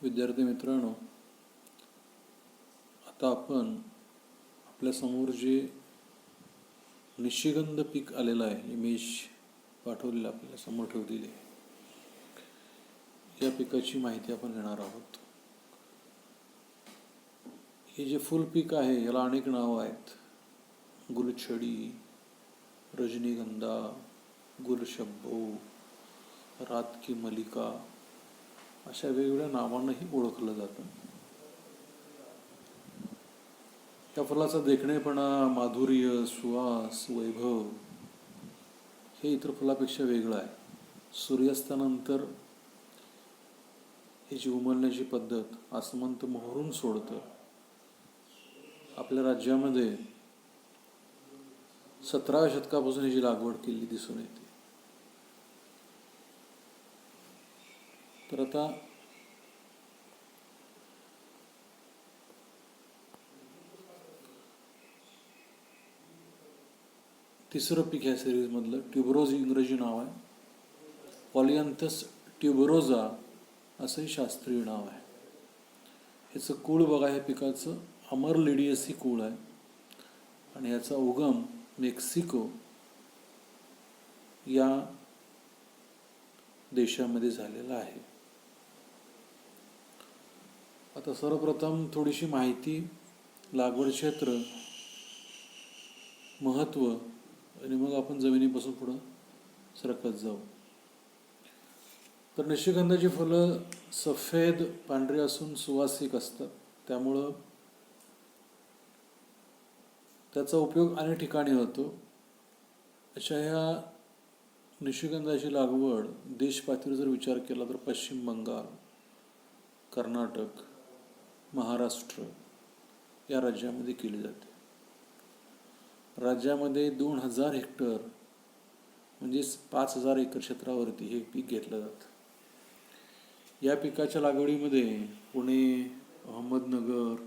विद्यार्थी मित्रांनो, आता आपण आपल्यासमोर जे निशिगंध पीक आलेलं आहे, इमेज पाठवलेलं आपल्या समोर ठेवलेली आहे, या पिकाची माहिती आपण घेणार आहोत. हे जे फुल पीक आहे याला अनेक नावं आहेत. गुलछडी, रजनीगंधा, गुलशब्बो, रात की मलिका अशा वेगवेगळ्या नावांनाही ओळखलं जातं. त्या फुलाचा देखणेपणा, माधुर्य, सुवास, वैभव हे इतर फुलापेक्षा वेगळं आहे. सूर्यास्तानंतर ही जी उमलण्याची पद्धत आसमंत मोहरून सोडतं. आपल्या राज्यामध्ये 17व्या शतकापासून याची लागवड केली दिसून येते. तर आता तिसरं पीक ह्या सिरीजमधलं ट्युबरोज इंग्रजी नाव आहे. पॉलियांथस ट्युबरोजा असंही शास्त्रीय नाव आहे. ह्याचं कुळ बघा, ह्या पिकाचं अमरलिडियस कुळ आहे आणि याचा उगम मेक्सिको या देशामध्ये झालेला आहे. आता सर्वप्रथम थोडीशी माहिती, लागवड क्षेत्र, महत्त्व आणि मग आपण जमिनीपासून पुढं सरकत जाऊ. तर निशिगंधाची फुलं सफेद पांढरी असून सुवासिक असतात. त्यामुळं त्याचा उपयोग अनेक ठिकाणी होतो. अशा ह्या निशिगंधाची लागवड देशपातळीवर जर विचार केला तर पश्चिम बंगाल, कर्नाटक, महाराष्ट्र या राज्यामध्ये केली जाते. राज्यामध्ये 2000 हेक्टर म्हणजेच 5000 एकर क्षेत्रावरती हे पीक घेतलं जातं. या पिकाच्या लागवडीमध्ये पुणे, अहमदनगर,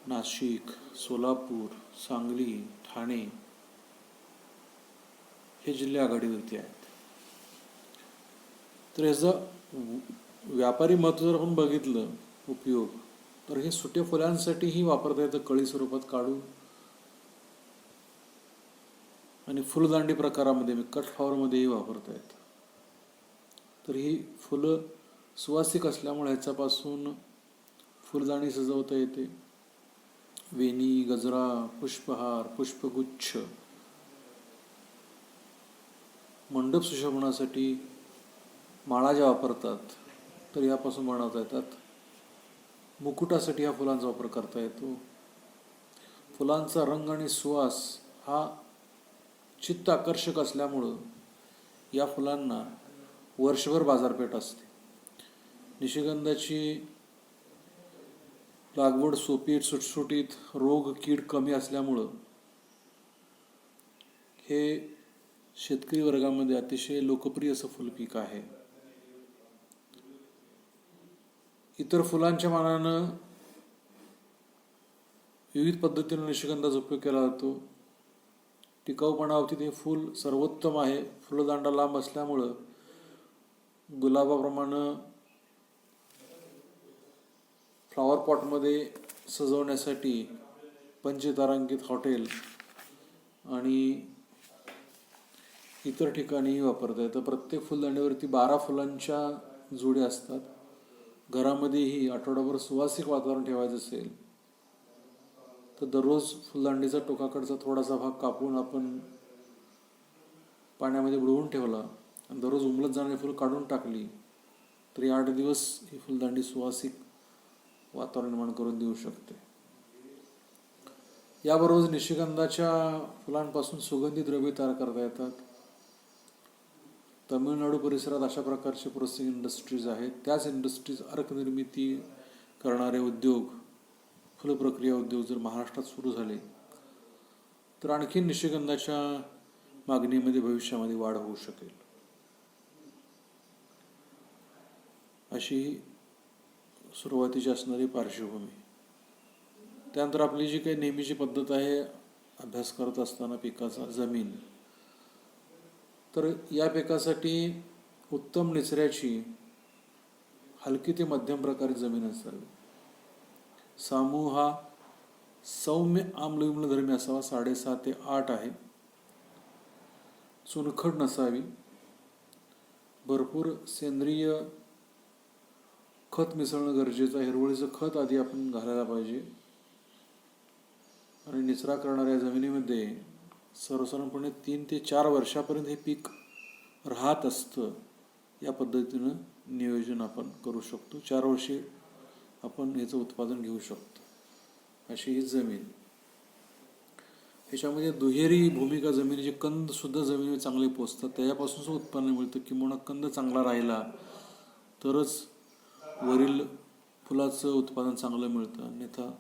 नाशिक, सोलापूर, सांगली, ठाणे हे जिल्हे आघाडीवरती आहेत. तर याचं व्यापारी महत्त्व जर आपण बघितलं, उपयोग, तर हे सुट्या फुलांसाठीही वापरता येतं, कळी स्वरूपात काढून, आणि फुलदांडी प्रकारामध्ये कट फ्लॉवरमध्येही वापरता येतं. तर ही फुलं सुवासिक असल्यामुळे ह्याच्यापासून फुलदाणी सजवता येते. वेणी, गजरा, पुष्पहार, पुष्पगुच्छ, मंडप सुशोभनासाठी माळा ज्या वापरतात तर यापासून बनवता येतात. मुकुटासाठी ह्या फुलांचा वापर करता येतो. फुलांचा रंग आणि सुवास हा चित्त आकर्षक असल्यामुळं या फुलांना वर्षभर बाजारपेठ असते. निशिगंधाची लागवड सोपी, सुटसुटीत, रोग कीड कमी असल्यामुळं हे शेतकरी वर्गामध्ये अतिशय लोकप्रिय असं फुलपीक आहे. इतर फुलांच्या मानानं विविध पद्धतीने निशिगंधाचा उपयोग केला जातो. टिकाऊपणाबाबतीत हे फूल सर्वोत्तम आहे. फुलदांडा लांब असल्यामुळं गुलाबाप्रमाणे फ्लॉवर पॉटमध्ये सजवण्यासाठी पंचतारांकित हॉटेल आणि इतर ठिकाणीही वापरता येतं. प्रत्येक फुलदांडीवरती 12 फुलांच्या जोड्या असतात. घरामध्येही आठवडाभर सुवासिक वातावरण ठेवायचं असेल तर दररोज फुलदांडीचा टोकाकडचा थोडासा भाग कापून आपण पाण्यामध्ये बुडवून ठेवला आणि दररोज उमलत जाणारी फुलं काढून टाकली तरी 8 दिवस ही फुलदांडी सुवासिक वातावरण निर्माण करून देऊ शकते. याबरोबर निशिगंधाच्या फुलांपासून सुगंधी द्रव्ये तयार करता येतात. तमिळनाडू परिसरात अशा प्रकारचे प्रोसेसिंग इंडस्ट्रीज आहेत. त्याच इंडस्ट्रीज अर्क निर्मिती करणारे उद्योग, फुलप्रक्रिया उद्योग जर महाराष्ट्रात सुरू झाले तर आणखी निशिगंधाच्या मागणीमध्ये भविष्यामध्ये वाढ होऊ शकेल. अशी सुरुवातीची असणारी पार्श्वभूमी. त्यानंतर आपली जी काही नेहमीची पद्धत आहे अभ्यास करत असताना पिकाचा, जमीन, तर या पिकासाठी उत्तम निचऱ्याची हलकी ते मध्यम प्रकारे जमीन असावी. सामू हा सौम्य आम्लधर्मी असावा, 6.5 ते 8 आहे. चुनखड नसावी. भरपूर सेंद्रिय खत मिसळणं गरजेचं आहे. हिरवळीचं खत आधी आपण घालायला पाहिजे. आणि निचरा करणाऱ्या जमिनीमध्ये सर्वसाधारणपणे 3 ते 4 वर्षापर्यंत हे पीक राहत असतं. या पद्धतीनं नियोजन आपण करू शकतो. 4 वर्षे आपण ह्याचं उत्पादन घेऊ शकतो. अशी ही जमीन. ह्याच्यामध्ये दुहेरी भूमिका जमिनीचे कंद सुद्धा जमिनीवर चांगले पोचतात. त्याच्यापासून सुद्धा उत्पन्न मिळतं. किंवा कंद चांगला राहिला तरच वरील फुलाचं उत्पादन चांगलं मिळतं. अन्यथा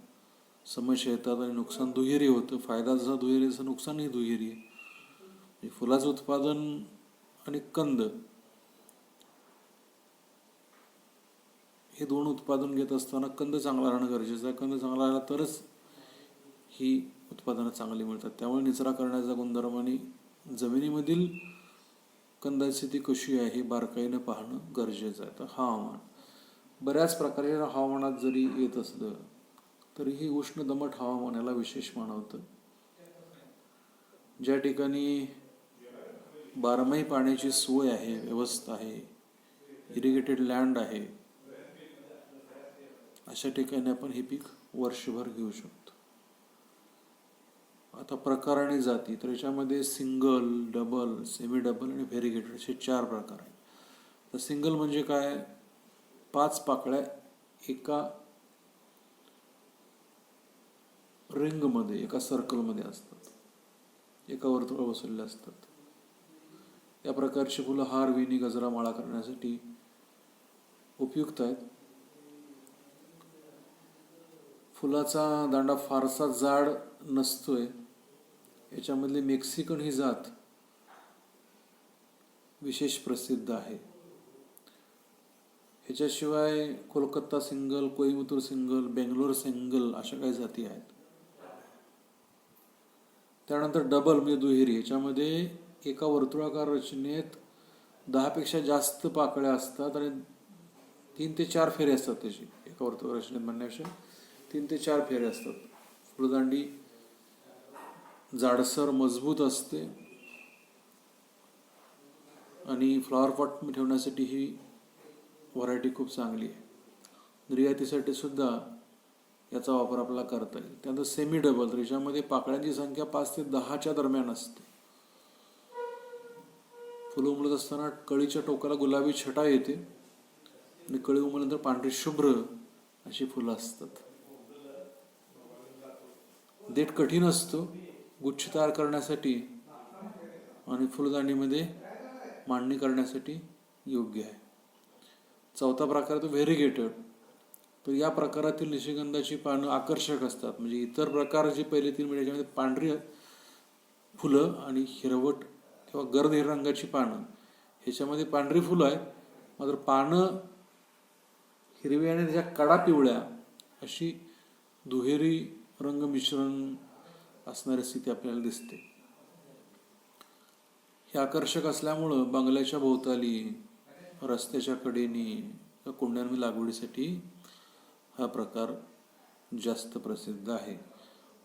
समस्या येतात आणि नुकसान दुहेरी होतं. फायदा जसा दुहेरी तसं नुकसानही दुहेरी आहे. फुलाचं उत्पादन आणि कंद हे दोन उत्पादन घेत असताना कंद चांगला राहणं गरजेचं आहे. कंद चांगला राहिला तरच ही उत्पादनं चांगली मिळतात. त्यामुळे निचरा करण्याचा गुणधर्म आणि जमिनीमधील कंदाची स्थिती कशी आहे हे बारकाईनं पाहणं गरजेचं आहे. तर हवामान बऱ्याच प्रकारे हवामानात जरी येत असलं तरीही उष्ण दमट हवामान याला विशेष मानवतं. ज्या ठिकाणी बारमाही पाण्याची सोय आहे, व्यवस्था आहे, इरिगेटेड लँड आहे, अशा ठिकाणी आपण हे पीक वर्षभर घेऊ शकतो. आता प्रकार आणि जाती, तर याच्यामध्ये सिंगल, डबल, सेमी डबल आणि व्हेरिगेटेड असे 4 प्रकार आहेत. तर सिंगल म्हणजे काय? 5 पाकळ्या एका रिंगमध्ये, एका सर्कलमध्ये असतात, एका वर्तुळावर बसवलेल्या असतात. या प्रकारची फुलं हार, वेणी, गजरा, माळा करण्यासाठी उपयुक्त आहेत. फुलाचा दांडा फारसा जाड नसतोय. याच्यामधली मेक्सिकन ही जात विशेष प्रसिद्ध आहे. ह्याच्याशिवाय Kolkata single, Coimbatore single, Bangalore single अशा काही जाती आहेत. त्यानंतर डबल म्हणजे दुहेरी. याच्यामध्ये एका वर्तुळाकार रचनेत 10 पेक्षा जास्त पाकळ्या असतात आणि 3 ते 4 फेरे असतात त्याची. एका वर्तुळाकार रचनेत म्हणण्यापेक्षा 3 ते 4 फेरे असतात. फुलदांडी जाडसर मजबूत असते आणि फ्लॉवर पॉट ठेवण्यासाठी ही व्हरायटी खूप चांगली आहे. निर्यातीसाठी सुद्धा याचा वापर आपल्याला करता येईल. त्यानंतर सेमी डबल, तर याच्यामध्ये पाकळ्यांची संख्या 5 ते 10च्या दरम्यान असते. फुलं उमलत असताना कळीच्या टोकाला गुलाबी छटा येते आणि कळी उमलल्यानंतर पांढरी शुभ्र अशी फुलं असतात. देठ कठीण असतो गुच्छ तयार करण्यासाठी आणि फुलदाणीमध्ये मांडणी करण्यासाठी योग्य आहे. 4था प्रकार तो व्हेरिगेटेड. तर या प्रकारातील निशिगंधाची पानं आकर्षक असतात. म्हणजे इतर प्रकार जे पहिले 3 म्हणजे याच्यामध्ये पांढरी फुलं आणि हिरवट किंवा गर्द हिरव्या रंगाची पानं, ह्याच्यामध्ये पांढरी फुलं आहेत मात्र पानं हिरवी आणि त्याच्या कडा पिवळ्या अशी दुहेरी रंग मिश्रण असणारी स्थिती आपल्याला दिसते. हे आकर्षक असल्यामुळं बंगल्याच्या भोवताली, रस्त्याच्या कडेनी, कुंड्यांमध्ये लागवडीसाठी हा प्रकार जास्त प्रसिद्ध आहे.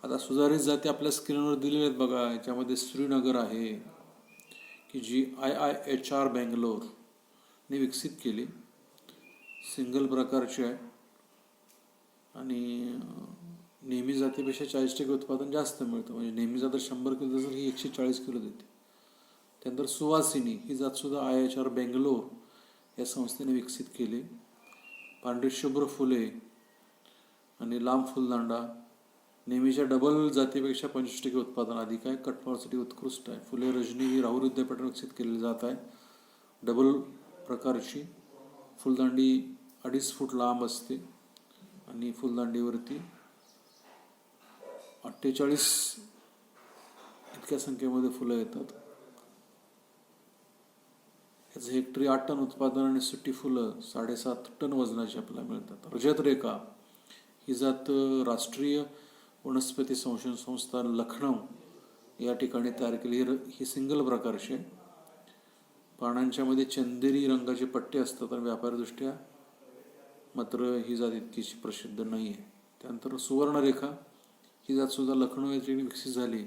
आता सुधारित जाती आपल्या स्क्रीनवर दिलेल्या आहेत बघा. याच्यामध्ये श्रीनगर आहे की जी IIHR बेंगलोरने विकसित केली. सिंगल प्रकारची आहे आणि नेहमी जातीपेक्षा 40% उत्पादन जास्त मिळतं. म्हणजे नेहमी जात 100 किलो तर ही 140 किलो देते. त्यानंतर सुवासिनी ही जातसुद्धा IIHR बेंगलोर या संस्थेने विकसित केली. पांढरी शुभ्र फुले आणि लांब फुलदांडा. नेहमीच्या डबल जातीपेक्षा 25% उत्पादन अधिक आहे. कटमाळसाठी उत्कृष्ट आहे. फुले रजनी ही राहुल विद्यापीठाने विकसित केली जात आहे. डबल प्रकारची फुलदांडी 2.5 फूट लांब असते आणि फुलदांडीवरती 48 इतक्या संख्येमध्ये फुलं येतात. याचं हेक्टरी 8 टन उत्पादन आणि सुटी फुलं 7.5 टन वजनाची आपल्याला मिळतात. रजत रेखा ही जात राष्ट्रीय वनस्पती संशोधन संस्था लखनौ या ठिकाणी तयार केली. ही सिंगल प्रकारची. पानांच्या मध्ये चंदेरी रंगाचे पट्टे असतात आणि व्यापारदृष्ट्या मात्र ही जात इतकीशी प्रसिद्ध नाही आहे. त्यानंतर सुवर्णरेखा ही जात सुद्धा लखनौ या ठिकाणी विकसित झाली,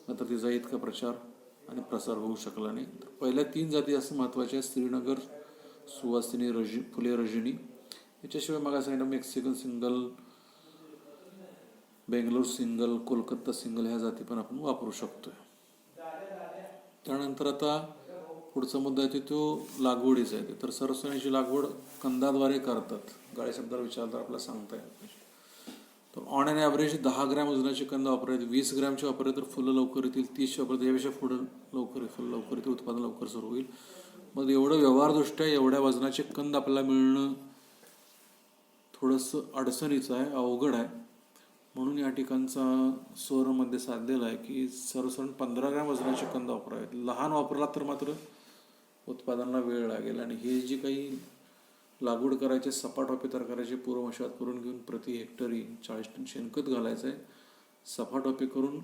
मात्र तिचा इतका प्रचार आणि प्रसार होऊ शकला नाही. तर पहिल्या 3 जाती असं महत्त्वाच्या आहेत: श्रीनगर सुवासिनी, फुले रजनी. याच्याशिवाय मग सांगितलं Mexican single, Bangalore single, Kolkata single ह्या जाती पण आपण वापरू शकतोय. त्यानंतर आता पुढचा मुद्दा आहे तो लागवडीचा आहे. तर सरसोण्याची लागवड कंदाद्वारे करतात. गाळ्या शब्दाला विचारलं तर आपल्याला सांगता येईल. तर ऑन अँड ॲव्हरेज 10 ग्रॅम वजनाचे कंद वापरायचे. 20 ग्रॅमचे वापरले तर फुलं लवकर येतील. 30 वापरले यापेक्षा पुढं फुलं लवकर येतील, उत्पादन लवकर सुरू होईल. मग एवढं व्यवहारदृष्ट्या एवढ्या वजनाचे कंद आपल्याला मिळणं थोडंसं अडचणीचं आहे, अवघड आहे. म्हणून या ठिकाणचा स्वरमध्ये साधलेला आहे की सर्वसाधारण 15 ग्रॅम वजनाचे कंद वापरावेत. लहान वापरला तर मात्र उत्पादनाला वेळ लागेल. आणि हे जे काही लागवड करायचे, सपाट वाफे तयार करायचे, पूर्व मशागत करून घेऊन प्रति हेक्टरी 40 टन शेणखत घालायचं आहे. सपाट वाफे करून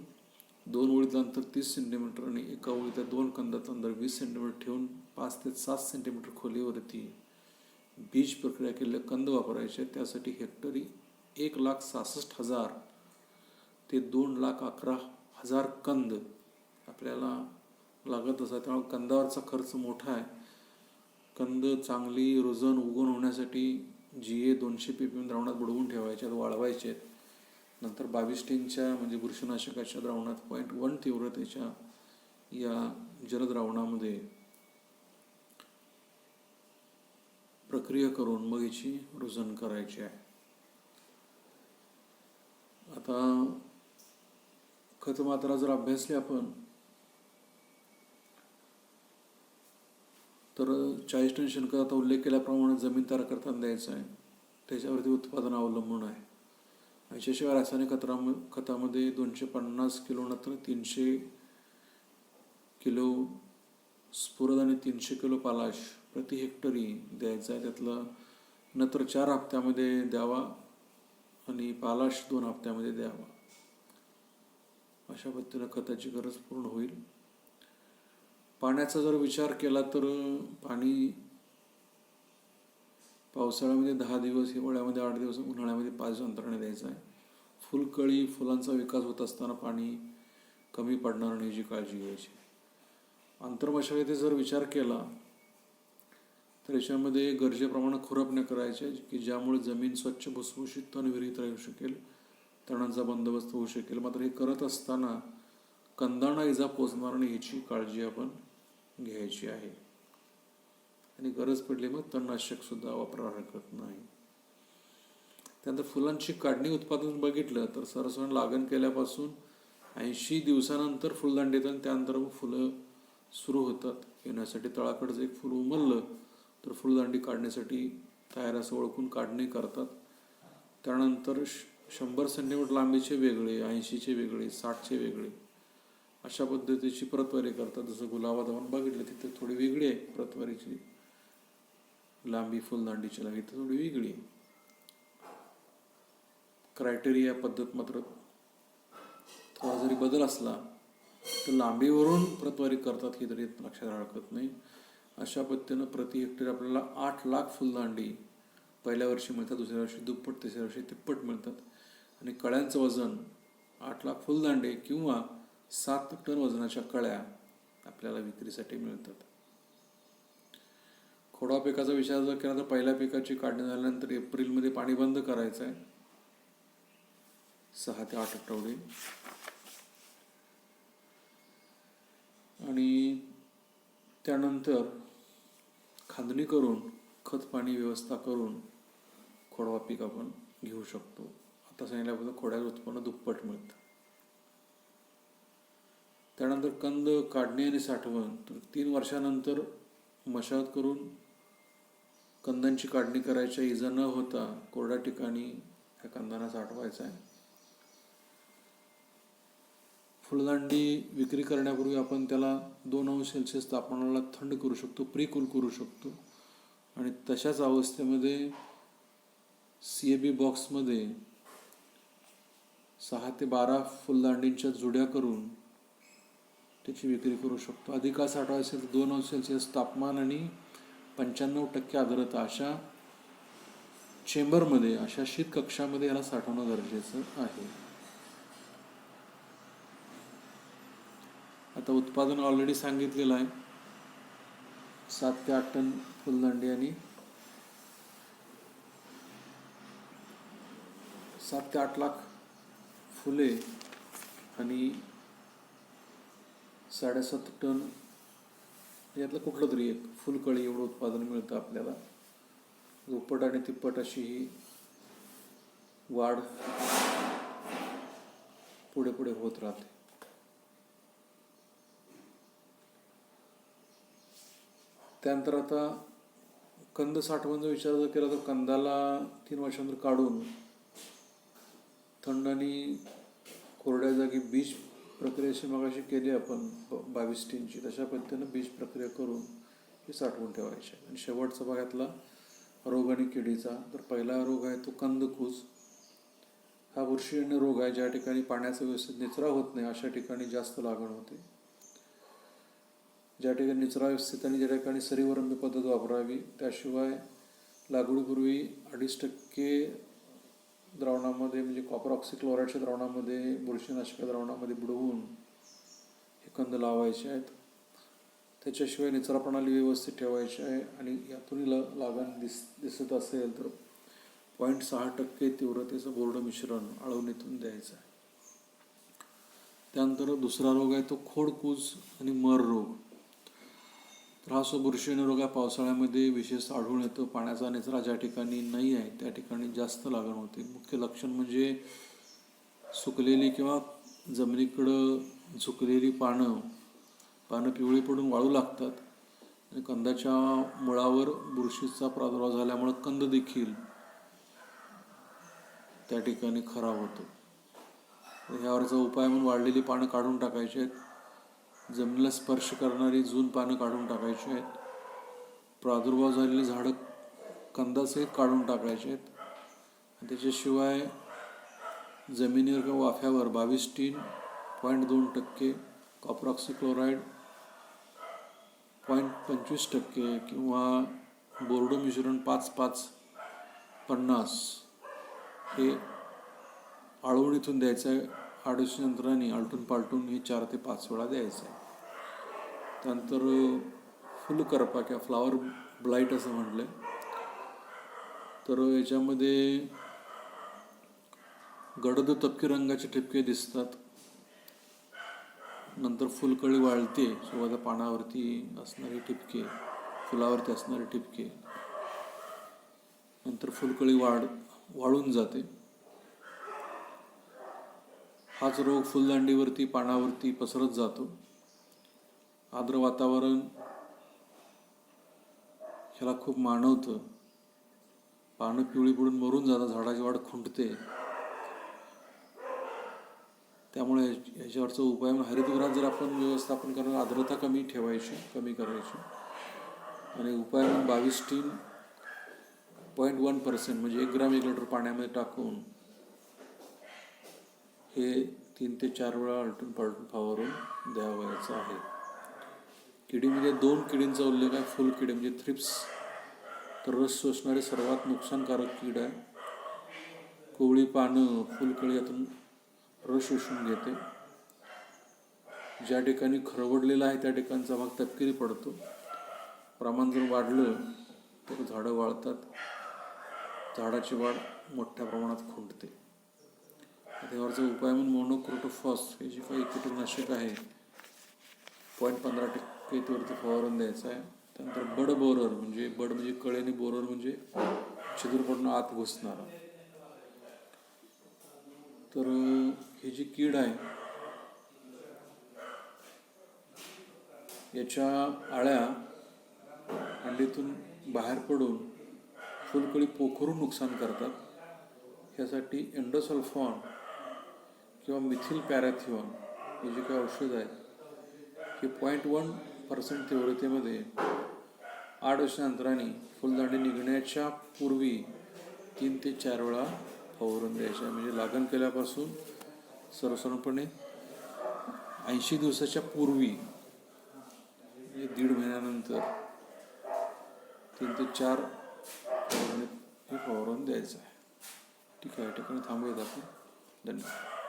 2 ओळीतलं अंतर 30 सेंटीमीटर आणि एका ओळीतल्या 2 कंदाचं अंतर 20 सेंटीमीटर ठेवून 5 ते 7 सेंटीमीटर खोलीवरती बीज प्रक्रिया केलेले कंद वापरायचे. त्यासाठी हेक्टरी 1,66,000 ते 2,11,000 कंद आपल्याला लागत असतात. त्यामुळे कंदावरचा खर्च मोठा आहे. कंद चांगली रुजन उगवून होण्यासाठी GA 200 ppm द्रावणात बुडवून ठेवायचे, वाळवायचे. नंतर 22 टीनच्या म्हणजे बुरशीनाशकाच्या द्रावणात 0.1 तीव्रतेच्या या जलद्रावणामध्ये प्रक्रिया करून मग याची रुजन करायची आहे. आता खतमात्रा जर अभ्यासली आपण तर 40 टन शेणखताचा उल्लेख केल्याप्रमाणे जमीन तयार करताना द्यायचं आहे. त्याच्यावरती उत्पादन अवलंबून आहे. याच्याशिवाय रासायनिक खतामध्ये 250 किलो नत्र, 300 किलो स्फुरद आणि 300 किलो पालाश प्रति हेक्टरी द्यायचा आहे. त्यातलं नत्र 4 हप्त्यामध्ये द्यावा आणि पालाश 2 हप्त्यामध्ये द्यावा. अशा पद्धतीनं खताची गरज पूर्ण होईल. पाण्याचा जर विचार केला तर पाणी पावसाळ्यामध्ये 10 दिवस, हिवाळ्यामध्ये 8 दिवस, उन्हाळ्यामध्ये 5 दिवस अंतराने द्यायचं आहे. फुलकळी, फुलांचा विकास होत असताना पाणी कमी पडणार नाही याची काळजी घ्यायची. आंतरमशागतीचा जर विचार केला तर याच्यामध्ये गरजेप्रमाणे खुरपण्या करायच्या की ज्यामुळे जमीन स्वच्छ, भुसभुशीत, तणविरहित राहू शकेल, तणांचा बंदोबस्त होऊ शकेल. मात्र हे करत असताना कंदांना इजा पोचणार नाही याची काळजी आपण घ्यायची आहे. आणि गरज पडली मग तणनाशक सुद्धा वापरावं हरकत नाही. त्यानंतर फुलांची काढणी उत्पादन बघितलं तर सरसकट लागण केल्यापासून 80 दिवसानंतर फुलदांडी येतात. त्यानंतर मग फुलं सुरू होतात येण्यासाठी. तळाकडचं एक फुल उमललं तर फुलदांडी काढण्यासाठी तयार असं ओळखून काढणी करतात. त्यानंतर 100 सेंटीमीटर लांबीचे वेगळे, 80चे वेगळे, 60चे वेगळे अशा पद्धतीची प्रतवारी करतात. जसं गुलाबात आपण बघितलं तिथे थोडी वेगळी आहे प्रतवारीची लांबी, फुलदांडीची लांबी तर थोडी वेगळी. क्रायटेरिया पद्धत मात्र थोडा जरी बदल असला तर लांबीवरून प्रतवारी करतात ही तरी लक्षात हरकत नाही. अशा पद्धतीनं प्रति हेक्टर आपल्याला 8 लाख फुलदांडी पहिल्या वर्षी मिळतात, दुसऱ्या वर्षी दुप्पट, तिसऱ्या वर्षी तिप्पट मिळतात. आणि कळ्यांचं वजन 8 लाख फुलदांडे किंवा 7 टन वजनाच्या कळ्या आपल्याला विक्रीसाठी मिळतात. खोडवा पिकाचा विचार जर केला तर पहिल्या पिकाची काढणी झाल्यानंतर एप्रिलमध्ये पाणी बंद करायचं आहे 6 ते 8 आठवडे. आणि त्यानंतर खांदणी करून खत पाणी व्यवस्था करून खोडवा पीक आपण घेऊ शकतो. आता सांगितल्याबद्दल खोड्याचं उत्पन्न दुप्पट मिळतं. त्यानंतर कंद काढणी आणि साठवण तर 3 वर्षानंतर मशागत करून कंदांची काढणी करायच्या. इजा न होता कोरड्या ठिकाणी ह्या कंदांना साठवायचा आहे. फुलदांडी विक्री करण्यापूर्वी आपण त्याला 2°C तापमानाला थंड करू शकतो, प्रीकूल करू शकतो. आणि तशाच अवस्थेमध्ये CAB बॉक्समध्ये 6 ते 12 फुलदांडींच्या जुड्या करून त्याची विक्री करू शकतो. अधिक काळ साठवायचा असेल तर 2 अंश सेल्सिअस तापमान आणि 95% आर्द्रता अशा चेंबरमध्ये, अशा शीत कक्षामध्ये याला साठवणं गरजेचं आहे. आता उत्पादन ऑलरेडी सांगितलेलं आहे, 7 ते 8 टन फुलदांडी आणि 7 ते 8 लाख फुले आणि 7.5 टन यातलं कुठलं तरी एक फुलकळी एवढं उत्पादन मिळतं आपल्याला. दुप्पट आणि तिप्पट अशी ही वाढ पुढे पुढे होत राहते. त्यानंतर आता कंद साठवण विचार जर केला तर कंदाला 3 वर्षांनंतर काढून थंड आणि कोरड्या जागी बीज प्रक्रियेची मगाशी केली आपण 22 टीनची, तशा पद्धतीनं बीज प्रक्रिया करून हे साठवून ठेवायचे. आणि शेवटचा भागातला रोग आणि किडीचा, तर पहिला रोग आहे तो कंदकुज. हा बुरशीजन्य रोग आहे. ज्या ठिकाणी पाण्याचा व्यवस्थित निचरा होत नाही अशा ठिकाणी जास्त लागण होते. ज्या ठिकाणी निचरा व्यवस्थित आणि ज्या ठिकाणी सरीवरंबी पद्धत वापरावी. त्याशिवाय लागवडीपूर्वी 2.5% द्रावणामध्ये म्हणजे कॉपर ऑक्सिक्लोराईडच्या द्रावणामध्ये, बुरशीनाशक द्रावणामध्ये बुडवून हे कंद लावायचे आहेत. त्याच्याशिवाय निचरा प्रणाली व्यवस्थित ठेवायची आहे. आणि यातूनही लागण दिसत असेल तर 0.6% तीव्रतेचं बोर्ड मिश्रण आळवणीतून द्यायचं आहे. त्यानंतर दुसरा रोग आहे तो खोडकूज आणि मर रोग. तर हा बुरशीजन्य रोग आहे. पावसाळ्यामध्ये विशेष आढळून येतो. पाण्याचा निचरा ज्या ठिकाणी नाही आहे त्या ठिकाणी जास्त लागण होते. मुख्य लक्षण म्हणजे सुकलेली किंवा जमिनीकडं झुकलेली पानं पिवळी पडून वाळू लागतात आणि कंदाच्या मुळावर बुरशीचा प्रादुर्भाव झाल्यामुळे कंद देखील त्या ठिकाणी खराब होतो. ह्यावरचा उपाय म्हणून वाळलेली पानं काढून टाकायची आहेत. जमिनीला स्पर्श करणारी जून पानं काढून टाकायची आहेत. प्रादुर्भाव झालेली झाडं कंदासहित काढून टाकायचे आहेत. त्याच्याशिवाय जमिनीवर किंवा वाफ्यावर 22 टीन 0.2% कॉपर ऑक्सिक्लोराईड 0.25% किंवा बोर्डो मिश्रण 5-5-50 हे आळवणीतून द्यायचं आहे. 2.5 यंत्रांनी आलटून पालटून हे 4 ते 5 वेळा द्यायचं आहे. त्यानंतर फुलकरपा किंवा फ्लावर ब्लाईट असं म्हटलं आहे, तर याच्यामध्ये गडद तपकी रंगाचे ठिपके दिसतात. नंतर फुलकळी वाळते. सुरुवातीला पानावरती असणारे ठिपके, फुलावरती असणारे ठिपके, नंतर फुलकळी वाळून जाते. हाच रोग फुलदांडीवरती, पानावरती पसरत जातो. आर्द्र वातावरण ह्याला खूप मानवतं. पानं पिवळी पडून मरून जातात, झाडाची वाढ खुंटते. त्यामुळे याच्यावरचा उपाय म्हणून हरितगृहात जर आपण व्यवस्थापन करणार, आर्द्रता कमी करायची आणि उपाय म्हणून 22 टीन 0.1% म्हणजे 1 ग्राम 1 लिटर पाण्यामध्ये टाकून हे 3 ते 4 वेळा आलटून पालटून फवारून द्यावयाचं आहे. किडीमध्ये 2 किडींचा उल्लेख आहे. फुलकिडी म्हणजे थ्रिप्स, तर रस शोषणारे सर्वात नुकसानकारक कीड आहे. कोवळी पानं, फुलकळी यातून रस शोषून घेते. ज्या ठिकाणी खरवडलेला आहे त्या ठिकाणचा भाग तपकिरी पडतो. प्रमाण जर वाढलं तर झाडं वाळतात, झाडाची वाढ मोठ्या प्रमाणात खुंटते. त्यावरचा उपाय म्हणून मोनोक्रोटोफॉस हे जे काही कीटकनाशक आहे 0.15% वरती फवारून द्यायचं आहे. त्यानंतर बड म्हणजे कळेने बोरर म्हणजे छिद्र पडून आत घुसणारा. तर ही जी कीड आहे याच्या आळ्या अंडीतून बाहेर पडून फुलकळी पोखरून नुकसान करतात. ह्यासाठी एंडोसल्फॉन किंवा मिथिल पॅराथिऑन हे जे काही औषध आहे हे 0.1% तीव्रतेमध्ये 8 अंतराने फुलदांडी निघण्याच्या पूर्वी 3 ते 4 वेळा फवारून द्यायचे. म्हणजे लागण केल्यापासून सर्वसाधारणपणे 80 दिवसाच्या पूर्वी म्हणजे 1.5 महिन्यानंतर 3 ते 4 हे फवारून द्यायचं आहे. ठीक आहे, या ठिकाणी थांबूयात आपण. धन्यवाद.